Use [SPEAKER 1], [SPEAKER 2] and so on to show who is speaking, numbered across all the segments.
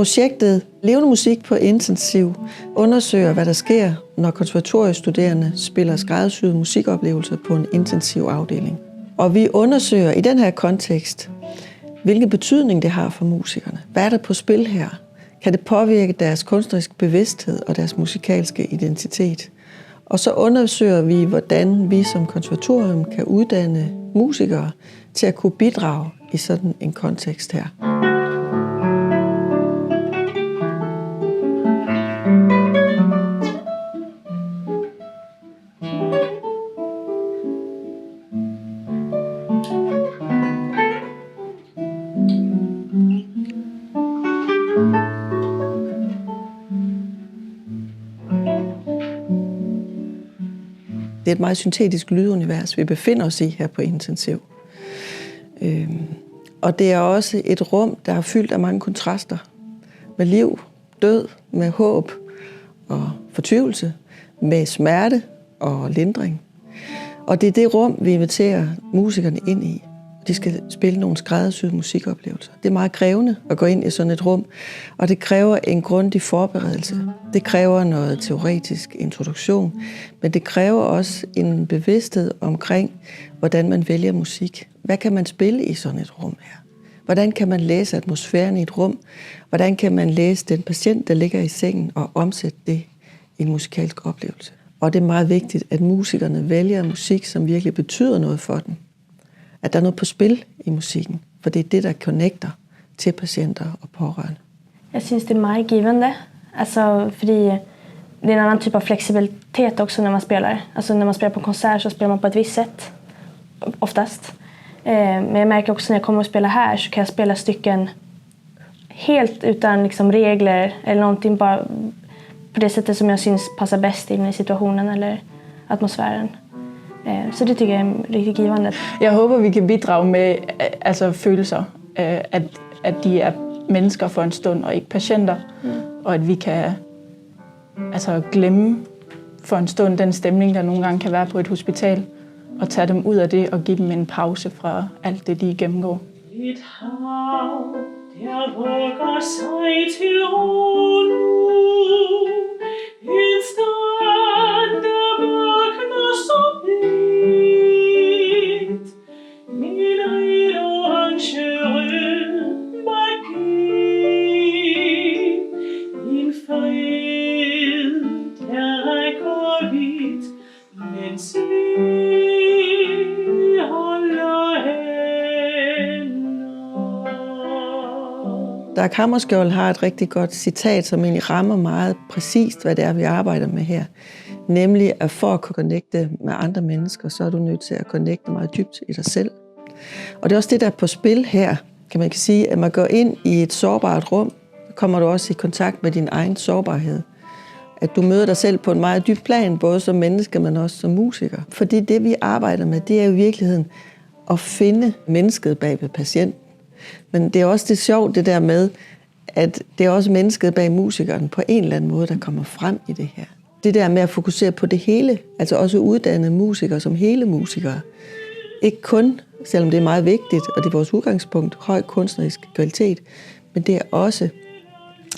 [SPEAKER 1] Projektet Levende Musik på Intensiv undersøger, hvad der sker, når konservatoriestuderende spiller skræddersyede musikoplevelser på en intensiv afdeling. Og vi undersøger i den her kontekst, hvilken betydning det har for musikerne. Hvad er der på spil her? Kan det påvirke deres kunstneriske bevidsthed og deres musikalske identitet? Og så undersøger vi, hvordan vi som konservatorium kan uddanne musikere til at kunne bidrage i sådan en kontekst her. Det er et meget syntetisk lydunivers, vi befinder os i her på Intensiv. Og det er også et rum, der er fyldt af mange kontraster. Med liv, død, med håb og fortvivlelse, med smerte og lindring. Og det er det rum, vi inviterer musikerne ind i. De skal spille nogle skræddersyede musikoplevelser. Det er meget krævende at gå ind i sådan et rum, og det kræver en grundig forberedelse. Det kræver noget teoretisk introduktion, men det kræver også en bevidsthed omkring, hvordan man vælger musik. Hvad kan man spille i sådan et rum her? Hvordan kan man læse atmosfæren i et rum? Hvordan kan man læse den patient, der ligger i sengen, og omsætte det i en musikalsk oplevelse? Og det er meget vigtigt, at musikerne vælger musik, som virkelig betyder noget for dem. At der er noget på spil i musikken, for det er det, der connecter til patienter og pårørende.
[SPEAKER 2] Jeg synes, det är meget givande. Alltså, fordi det är en annan typ av flexibilitet också när man spelar. Alltså när man spelar på konsert så spelar man på ett visst sätt, oftast. Men jag märker också när jag kommer och spelar här så kan jag spela stycken helt utan liksom regler eller någonting, bara på det sättet som jag syns passar bäst in i situationen eller atmosfären. Så det tycker jag är riktigt givande.
[SPEAKER 3] Jeg håber, vi kan bidrage med følelser, at de er mennesker for en stund og ikke patienter, og at vi kan glemme for en stund den stemning, der nogle gange kan være på et hospital, og tage dem ud af det og give dem en pause fra alt det, de gennemgår.
[SPEAKER 4] Et hav, der våger sig til ro nu. En strand, der vågner så vidt. Min ren orange rød magi. En fred, der rækker vidt, mens vi holder hænder.
[SPEAKER 1] Dag Hammarskjöld har et rigtig godt citat, som egentlig rammer meget præcist, hvad det er, vi arbejder med her. Nemlig, at for at kunne connecte med andre mennesker, så er du nødt til at connecte meget dybt i dig selv. Og det er også det, der er på spil her, kan man sige, at man går ind i et sårbart rum, så kommer du også i kontakt med din egen sårbarhed. At du møder dig selv på en meget dyb plan, både som menneske, men også som musiker. Fordi det, vi arbejder med, det er jo i virkeligheden at finde mennesket bag ved patienten. Men det er også det sjovt, det der med, at det er også mennesket bag musikeren på en eller anden måde, der kommer frem i det her. Det der med at fokusere på det hele, altså også uddanne musikere som hele musikere. Ikke kun, selvom det er meget vigtigt, og det er vores udgangspunkt, høj kunstnerisk kvalitet, men det er også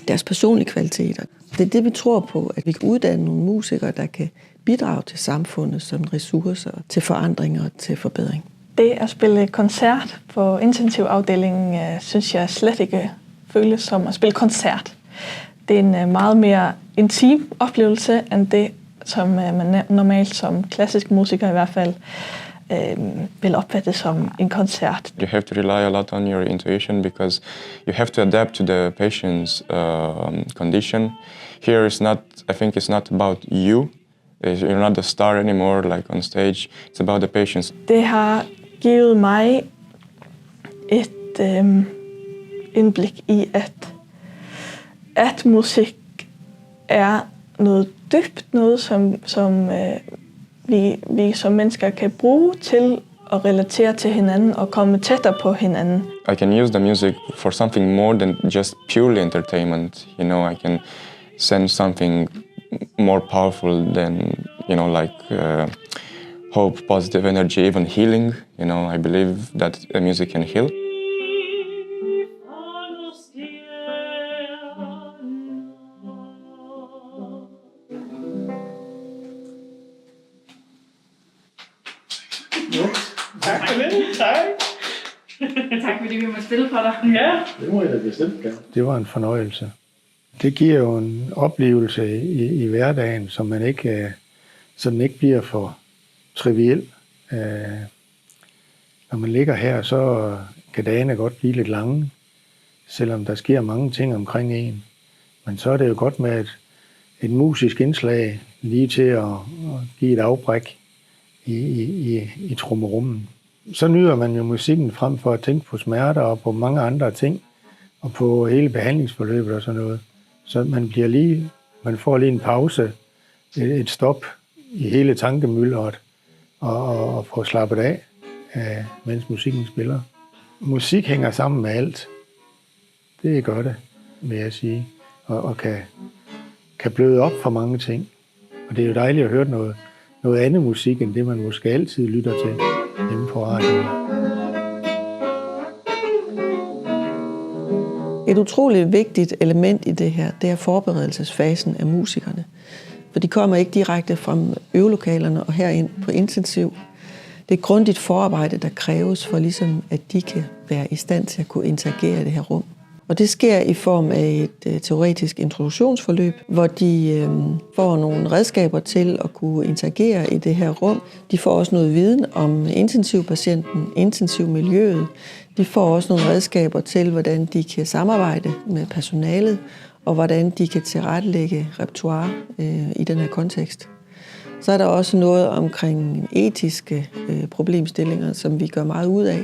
[SPEAKER 1] deres personlige kvaliteter. Det er det, vi tror på, at vi kan uddanne nogle musikere, der kan bidrage til samfundet som ressourcer, til forandringer og til forbedring.
[SPEAKER 3] Det at spille koncert på intensivafdelingen, synes jeg slet ikke føles som at spille koncert. Det er en meget mere intim oplevelse end det, som man normalt som klassisk musiker i hvert fald vil opfatte som en koncert.
[SPEAKER 5] You have to rely a lot on your intuition because you have to adapt to the patient's condition. Here is not, I think it's not about you. You're not the star anymore, like on stage. It's about the patients.
[SPEAKER 3] Det har givet mig et indblik i, at musik er noget dybt, noget som vi som mennesker kan bruge til at relatere til hinanden og komme tættere på hinanden.
[SPEAKER 5] I can use the music for something more than just purely entertainment. You know, I can send something more powerful than, you know, like hope, positive energy, even healing. You know, I believe that music can heal.
[SPEAKER 4] Tak for det. Tak.
[SPEAKER 6] Tak fordi vi må spille for dig.
[SPEAKER 4] Ja.
[SPEAKER 7] Det må jeg da bestemt gerne. Det var en fornøjelse. Det giver jo en oplevelse i hverdagen, som man ikke, så den ikke bliver for triviel. Når man ligger her, så kan dagene godt blive lidt lange, selvom der sker mange ting omkring en. Men så er det jo godt med et musisk indslag lige til at give et afbræk i trommerummen. Så nyder man jo musikken frem for at tænke på smerter og på mange andre ting, og på hele behandlingsforløbet og sådan noget. Så man får lige en pause, et stop i hele tankemyldret, og får slappet af, mens musikken spiller. Musik hænger sammen med alt. Det gør det, vil jeg sige, og kan bløde op for mange ting. Og det er jo dejligt at høre noget andet musik, end det man måske altid lytter til hjemme på radioen.
[SPEAKER 1] Et utroligt vigtigt element i det her, det er forberedelsesfasen af musikerne. For de kommer ikke direkte fra øvelokalerne og herind på intensiv. Det er et grundigt forarbejde, der kræves for ligesom, at de kan være i stand til at kunne interagere i det her rum. Og det sker i form af et teoretisk introduktionsforløb, hvor de får nogle redskaber til at kunne interagere i det her rum. De får også noget viden om intensivpatienten, intensivmiljøet. De får også nogle redskaber til, hvordan de kan samarbejde med personalet, og hvordan de kan tilrettelægge repertoire i den her kontekst. Så er der også noget omkring etiske problemstillinger, som vi gør meget ud af,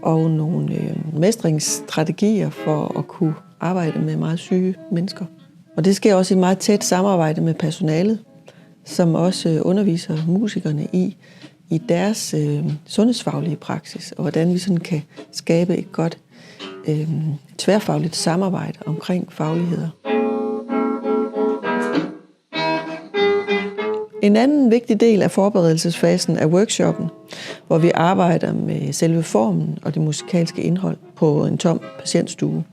[SPEAKER 1] og nogle mestringsstrategier for at kunne arbejde med meget syge mennesker. Og det sker også i meget tæt samarbejde med personalet, som også underviser musikerne i deres sundhedsfaglige praksis, og hvordan vi sådan kan skabe et godt tværfagligt samarbejde omkring fagligheder. En anden vigtig del af forberedelsesfasen er workshoppen, hvor vi arbejder med selve formen og det musikalske indhold på en tom patientstue.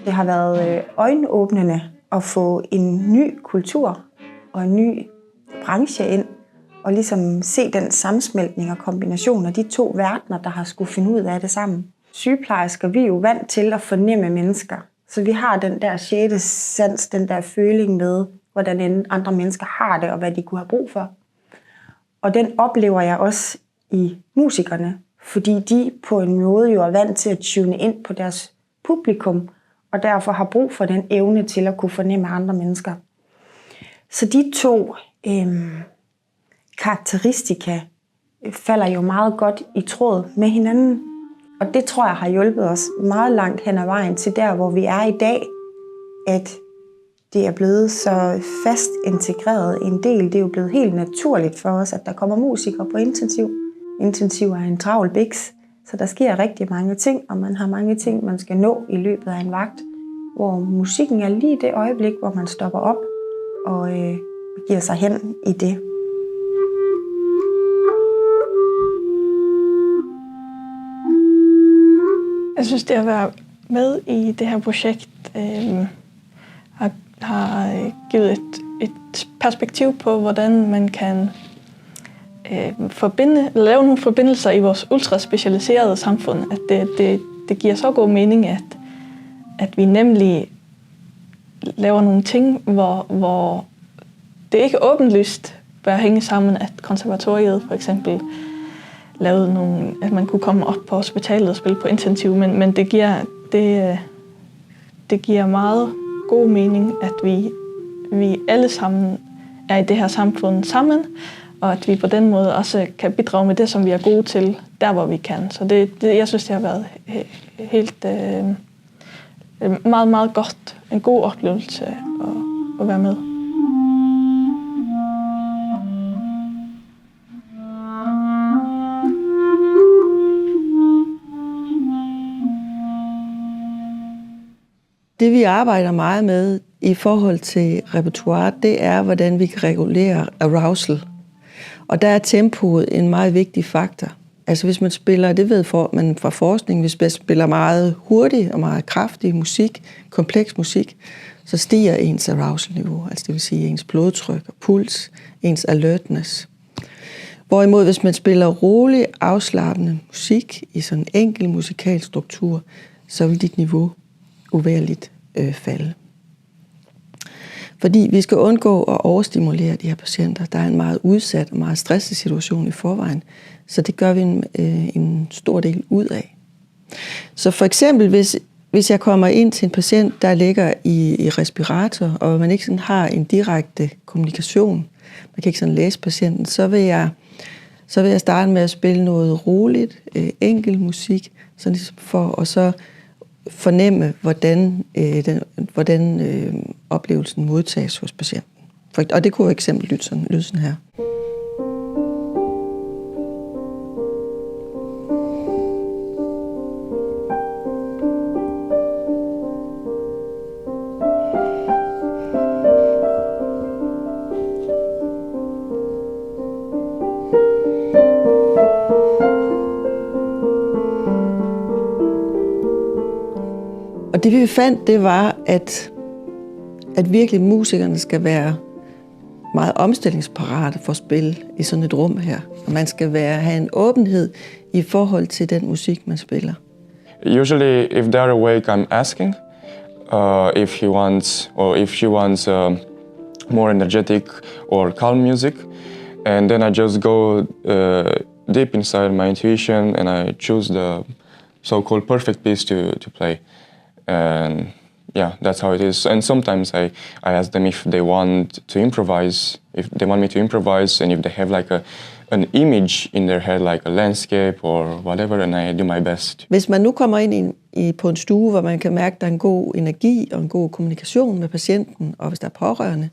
[SPEAKER 8] Det har været øjenåbnende at få en ny kultur og en ny branche ind, og ligesom se den sammensmeltning og kombination af de to verdener, der har skulle finde ud af det sammen. Sygeplejersker, vi er jo vant til at fornemme mennesker, så vi har den der sjette sans, den der føling med, hvordan andre mennesker har det, og hvad de kunne have brug for. Og den oplever jeg også i musikerne, fordi de på en måde jo er vant til at tune ind på deres publikum, og derfor har brug for den evne til at kunne fornemme andre mennesker. Så de to karakteristika falder jo meget godt i tråd med hinanden, og det tror jeg har hjulpet os meget langt hen ad vejen til der, hvor vi er i dag, at det er blevet så fast integreret en del. Det er jo blevet helt naturligt for os, at der kommer musikere på intensiv. Intensiv er en travl biks, så der sker rigtig mange ting, og man har mange ting, man skal nå i løbet af en vagt, hvor musikken er lige det øjeblik, hvor man stopper op og giver sig hen i det.
[SPEAKER 3] Jeg synes, det at være med i det her projekt har givet et perspektiv på, hvordan man kan lave nogle forbindelser i vores ultraspecialiserede samfund. At det giver så god mening, at vi nemlig laver nogle ting, hvor det ikke åbenlyst bør hænge sammen, at konservatoriet for eksempel lavede nogle, at man kunne komme op på hospitalet og spille på intensiv, men det giver meget god mening, at vi alle sammen er i det her samfund sammen, og at vi på den måde også kan bidrage med det, som vi er gode til, der hvor vi kan. Så jeg synes, det har været helt meget, meget godt. En god oplevelse at være med.
[SPEAKER 1] Det vi arbejder meget med i forhold til repertoire, det er, hvordan vi kan regulere arousal. Og der er tempoet en meget vigtig faktor. Altså hvis man spiller, det ved man fra forskning, hvis man spiller meget hurtig og meget kraftig musik, kompleks musik, så stiger ens arousal-niveau. Altså det vil sige ens blodtryk og puls, ens alertness. Hvorimod, hvis man spiller rolig, afslappende musik i sådan en enkel musikalsk struktur, så vil dit niveau uværligt falde. Fordi vi skal undgå at overstimulere de her patienter. Der er en meget udsat og meget stresset situation i forvejen, så det gør vi en stor del ud af. Så for eksempel, hvis jeg kommer ind til en patient, der ligger i respirator, og man ikke sådan har en direkte kommunikation, man kan ikke sådan læse patienten, så vil jeg starte med at spille noget roligt, enkel musik, sådan ligesom for at så fornemme, hvordan oplevelsen modtages hos patienten. Og det kunne eksempelvis lyde sådan her. Og det vi fandt, det var, at virkelig musikerne skal være meget omstillingsparate for at spille i sådan et rum her. Og man skal have en åbenhed i forhold til den musik, man spiller.
[SPEAKER 5] Usually, if they're awake, I'm asking if he wants or if she wants more energetic or calm music. And then I just go deep inside my intuition and I choose the so-called perfect piece to play. And yeah, that's how it is. And sometimes I ask them if they want to improvise, if they want me to improvise, and if they have like an image in their head, like a landscape or whatever, and I do my best.
[SPEAKER 1] Hvis man nu kommer ind på en stue, hvor man kan mærke, at der er en god energi og en god kommunikation med patienten, og hvis der er pårørende,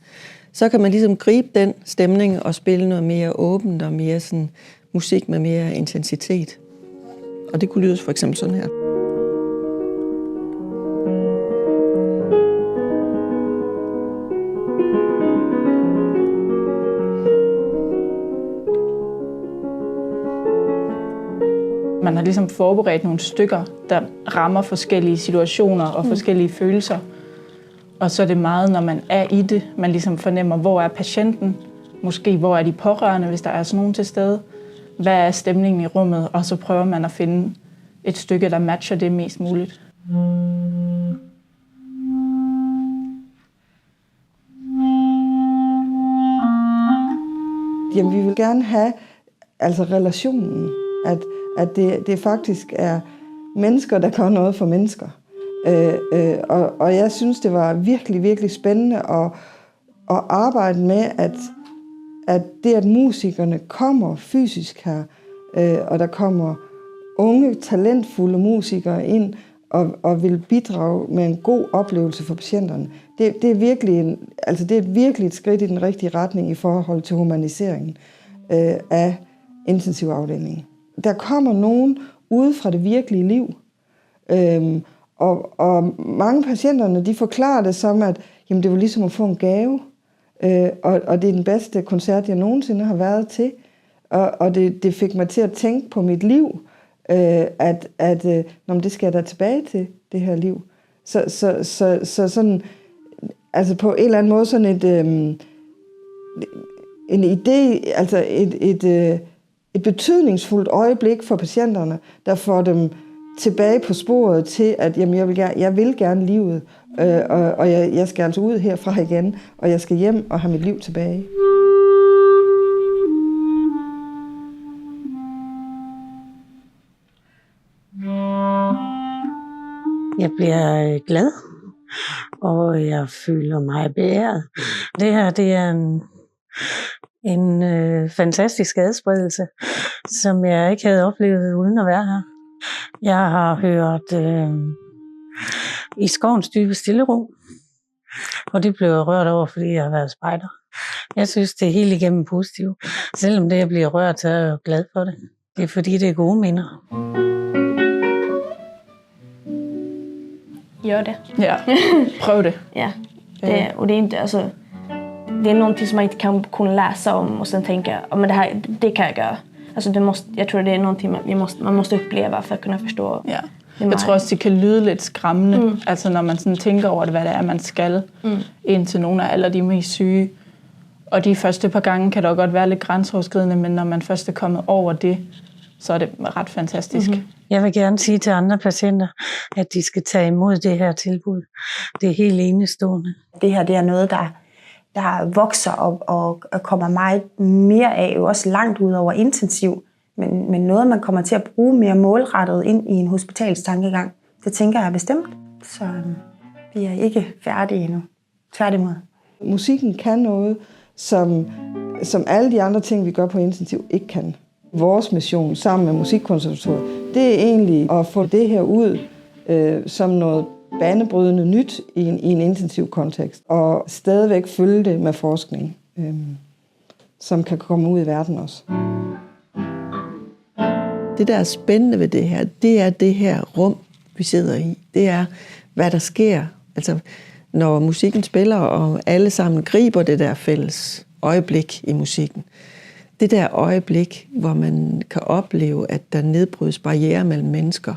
[SPEAKER 1] så kan man ligesom gribe den stemning og spille noget mere åbent og mere sådan musik med mere intensitet. Og det kunne lyde for eksempel sådan her.
[SPEAKER 3] Man har ligesom forberedt nogle stykker, der rammer forskellige situationer og forskellige følelser. Og så er det meget, når man er i det, man ligesom fornemmer, hvor er patienten, måske hvor er de pårørende, hvis der er sådan nogen til stede. Hvad er stemningen i rummet? Og så prøver man at finde et stykke, der matcher det mest muligt.
[SPEAKER 9] Jamen, vi vil gerne have relationen, at det faktisk er mennesker, der gør noget for mennesker. Og jeg synes, det var virkelig, virkelig spændende at arbejde med, at det, at musikerne kommer fysisk her, og der kommer unge, talentfulde musikere ind og vil bidrage med en god oplevelse for patienterne, det er virkelig et skridt i den rigtige retning i forhold til humaniseringen af intensivafdelingen. Der kommer nogen ude fra det virkelige liv, og mange patienterne, de forklarer det som, at jamen, det var ligesom at få en gave, og det er den bedste koncert, jeg nogensinde har været til, og det fik mig til at tænke på mit liv, at det skal jeg da tilbage til, det her liv. Så sådan, altså på en eller anden måde sådan en idé, altså et betydningsfuldt øjeblik for patienterne, der får dem tilbage på sporet til, at jamen, jeg vil gerne livet, og jeg skal altså ud herfra igen, og jeg skal hjem og have mit liv tilbage.
[SPEAKER 10] Jeg bliver glad, og jeg føler mig beæret. Det her, det er en fantastisk adspredelse, som jeg ikke havde oplevet uden at være her. Jeg har hørt I skovens dybe stillerum, og det blev jeg rørt over, fordi jeg har været spejder. Jeg synes, det er helt igennem positivt. Selvom det, jeg bliver rørt, så er jeg glad for det. Det er fordi, det er gode minder.
[SPEAKER 2] Gör det.
[SPEAKER 3] Ja, prøv det.
[SPEAKER 2] Ja. Och det är inte, alltså, det är någonting som man inte kan kunna läsa om och sen tänka, ja, men det kan jag göra. Alltså jag tror det är någonting man måste uppleva för att kunna förstå.
[SPEAKER 3] Ja. Jeg tror også, det kan lyde lidt skræmmende, altså når man sådan tænker over det, hvad det er, man skal, indtil nogle af alle de mest syge. Og de første par gange kan der godt være lidt grænseoverskridende, men når man først er kommet over det, så er det ret fantastisk. Mm-hmm.
[SPEAKER 10] Jeg vil gerne sige til andre patienter, at de skal tage imod det her tilbud. Det er helt enestående.
[SPEAKER 8] Det her det er noget, der vokser og kommer meget mere af, jo også langt ud over intensiv, men noget, man kommer til at bruge mere målrettet ind i en hospitalstankegang. Det tænker jeg bestemt. Så vi er ikke færdige endnu. Tværtimod.
[SPEAKER 9] Musikken kan noget, som alle de andre ting, vi gør på intensiv, ikke kan. Vores mission sammen med Musikkonservatoriet, det er egentlig at få det her ud som noget banebrydende nyt i en intensiv kontekst, og stadigvæk følge det med forskning, som kan komme ud i verden også.
[SPEAKER 1] Det, der er spændende ved det her, det er det her rum, vi sidder i. Det er, hvad der sker. Altså, når musikken spiller, og alle sammen griber det der fælles øjeblik i musikken. Det der øjeblik, hvor man kan opleve, at der nedbrydes barrierer mellem mennesker.